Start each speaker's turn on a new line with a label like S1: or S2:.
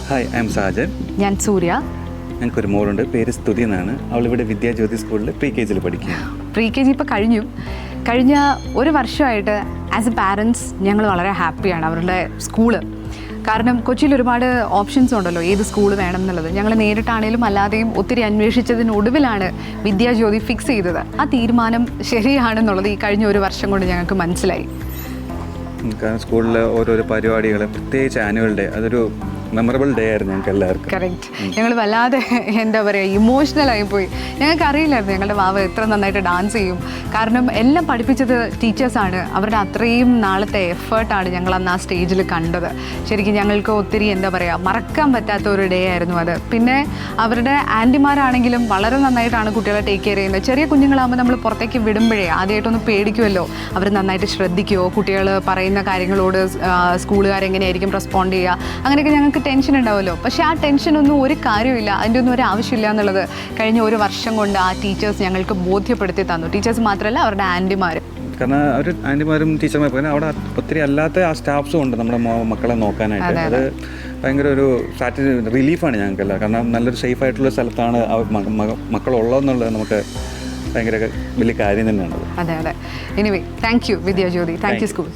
S1: Hi, I M Sajan.
S2: ഞാൻ സൂര്യ.
S1: ഞങ്ങൾക്കൊരു മോളുണ്ട്, പേര് സ്തുതി എന്നാണ്. അവളിവിടെ വിദ്യാജ്യോതി സ്കൂളിൽ പ്രീ കെ ജിയിൽ പഠിക്കുകയാണ്.
S2: പ്രീ കെ ജി ഇപ്പോൾ കഴിഞ്ഞ ഒരു വർഷമായിട്ട് ആസ് എ പാരൻസ് ഞങ്ങൾ വളരെ ഹാപ്പിയാണ് അവരുടെ സ്കൂള്. കാരണം കൊച്ചിയിൽ ഒരുപാട് ഓപ്ഷൻസ് ഉണ്ടല്ലോ ഏത് സ്കൂൾ വേണം എന്നുള്ളത്. ഞങ്ങൾ നേരിട്ടാണേലും അല്ലാതെയും ഒത്തിരി അന്വേഷിച്ചതിനൊടുവിലാണ് വിദ്യാജ്യോതി ഫിക്സ് ചെയ്തത്. ആ തീരുമാനം ശരിയാണെന്നുള്ളത് ഈ കഴിഞ്ഞ ഒരു വർഷം കൊണ്ട് ഞങ്ങൾക്ക് മനസ്സിലായി.
S1: കാരണം സ്കൂളിലെ ഓരോരോ പരിപാടികൾ, പ്രത്യേകിച്ച് ആനുവൽ ഡേ, അതൊരു മെമ്മറബിൾ ഡേ ആയിരുന്നു ഞങ്ങൾക്ക് എല്ലാവർക്കും.
S2: കറക്റ്റ്. ഞങ്ങൾ വല്ലാതെ എന്താ പറയുക, ഇമോഷണലായി പോയി. ഞങ്ങൾക്ക് അറിയില്ലായിരുന്നു ഞങ്ങളുടെ വാവ എത്ര നന്നായിട്ട് ഡാൻസ് ചെയ്യും. കാരണം എല്ലാം പഠിപ്പിച്ചത് ടീച്ചേഴ്സാണ്. അവരുടെ അത്രയും നാളത്തെ എഫേർട്ടാണ് ഞങ്ങൾ അന്ന് ആ സ്റ്റേജിൽ കണ്ടത്. ശരിക്കും ഞങ്ങൾക്ക് ഒത്തിരി എന്താ പറയുക, മറക്കാൻ പറ്റാത്ത ഒരു ഡേ ആയിരുന്നു അത്. പിന്നെ അവരുടെ ആൻറ്റിമാരാണെങ്കിലും വളരെ നന്നായിട്ടാണ് കുട്ടികളെ ടേക്ക് കെയർ ചെയ്യുന്നത്. ചെറിയ കുഞ്ഞുങ്ങളാകുമ്പോൾ നമ്മൾ പുറത്തേക്ക് വിടുമ്പോഴേ ആദ്യമായിട്ടൊന്ന് പേടിക്കുമല്ലോ. അവർ നന്നായിട്ട് ശ്രദ്ധിക്കുമോ, കുട്ടികൾ പറയുന്ന കാര്യങ്ങളോട് സ്കൂളുകാരെങ്ങനെയായിരിക്കും റെസ്പോണ്ട് ചെയ്യുക, അങ്ങനെയൊക്കെ ഞങ്ങൾക്ക് ടെൻഷൻ ഉണ്ടാവുമല്ലോ. പക്ഷേ ആ ടെൻഷനൊന്നും ഒരു കാര്യമില്ല, അതിൻ്റെ ഒന്നും ഒരു ആവശ്യമില്ല എന്നുള്ളത് കഴിഞ്ഞ ഒരു വർഷം കൊണ്ട് ആ ടീച്ചേഴ്സ് ഞങ്ങൾക്ക് ബോധ്യപ്പെടുത്തി തന്നു. ടീച്ചേഴ്സ് മാത്രമല്ല, അവരുടെ ആൻറ്റിമാർ.
S1: കാരണം അവർ ആൻറ്റിമാരും ടീച്ചർമാരും പിന്നെ അവിടെ ഒത്തിരി അല്ലാത്ത ആ സ്റ്റാഫ്സും ഉണ്ട് നമ്മുടെ മക്കളെ നോക്കാനായിട്ട്. അത് ഭയങ്കര ഒരു റിലീഫാണ് ഞങ്ങൾക്കല്ല. കാരണം നല്ലൊരു സേഫ് ആയിട്ടുള്ള സ്ഥലത്താണ് മക്കളുള്ളതെന്നുള്ളത് നമുക്ക് ഭയങ്കര വലിയ കാര്യം തന്നെയാണ്.
S2: അതെ. Anyway, thank you Vidyajyothi, thank you school.